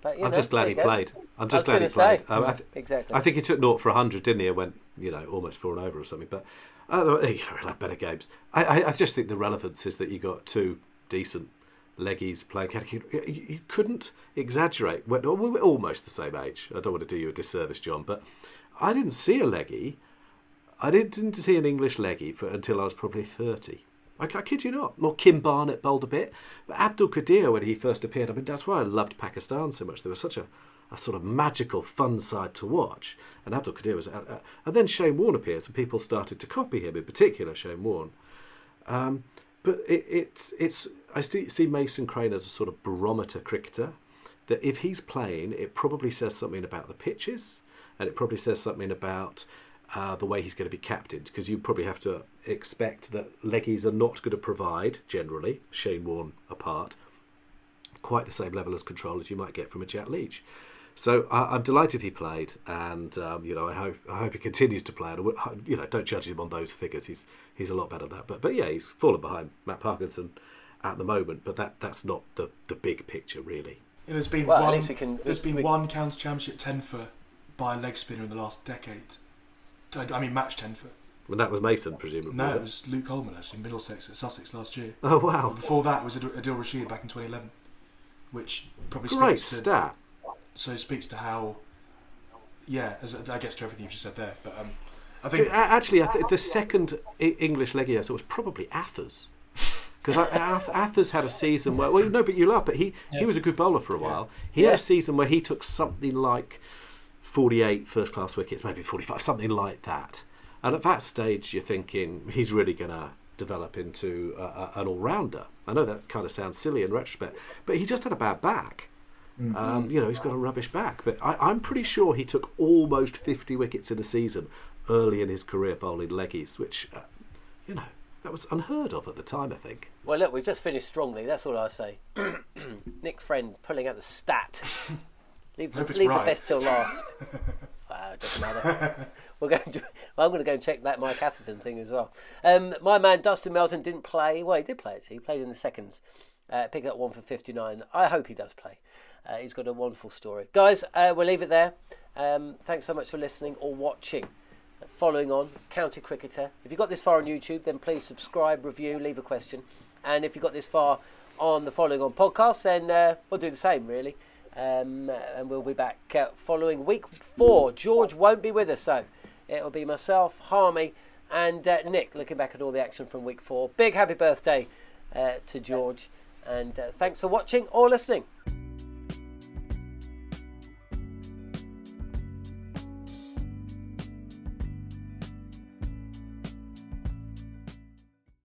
But, I'm just glad he played. Exactly. I think he took 0 for 100, didn't he? And went, almost fallen over or something. But he'll have better games. I just think the relevance is that you got 2 decent leggies playing. You couldn't exaggerate. We're almost the same age. I don't want to do you a disservice, John, but I didn't see a leggy. I didn't see an English leggy until I was probably 30. I kid you not. Well, Kim Barnett bowled a bit. But Abdul Qadir, when he first appeared, that's why I loved Pakistan so much. There was such a sort of magical, fun side to watch. And Abdul Qadir was... and then Shane Warne appears, and people started to copy him, in particular Shane Warne. But I see Mason Crane as a sort of barometer cricketer, that if he's playing, it probably says something about the pitches, and it probably says something about... the way he's going to be captained, because you probably have to expect that leggies are not going to provide, generally, Shane Warne apart, quite the same level of control as you might get from a Jack Leach. So I'm delighted he played, and I hope he continues to play. And don't judge him on those figures. He's a lot better than that. But yeah, he's fallen behind Matt Parkinson at the moment. But that's not the big picture really. There's been Well, at one. least we can- There's been we- one county championship 10-foot by a leg spinner in the last decade. I mean, match 10-foot. Well, that was Mason, presumably. No, was it was Luke Coleman actually in Middlesex at Sussex last year. Oh wow! But before that, it was Adil Rashid back in 2011, which probably Great speaks to stat. speaks to how. Yeah, as I guess to everything you just said there, but I think Actually, the second English leggy I saw was probably Athers. Because Athers had a season where, well, no, but you laugh, but he was a good bowler for a while. He had a season where he took something like 48 first-class wickets, maybe 45, something like that. And at that stage, you're thinking he's really going to develop into an all-rounder. I know that kind of sounds silly in retrospect, but he just had a bad back. He's got a rubbish back. But I'm pretty sure he took almost 50 wickets in a season early in his career bowling leggies, which, that was unheard of at the time, I think. Well, look, we've just finished strongly. That's all I say. Nick Friend pulling out the stat. Leave Hope it's the right. best till last. It doesn't matter. I'm going to go and check that Mike Atherton thing as well. My man Dustin Melton didn't play. Well, he did play. He played in the seconds. Picked up 1 for 59. I hope he does play. He's got a wonderful story. Guys, we'll leave it there. Thanks so much for listening or watching. Following on, County Cricketer. If you got this far on YouTube, then please subscribe, review, leave a question. And if you got this far on the Following On podcast, then we'll do the same, really. And we'll be back following week 4. George won't be with us, so it'll be myself, Harmy, and Nick looking back at all the action from week 4. Big happy birthday to George, and thanks for watching or listening.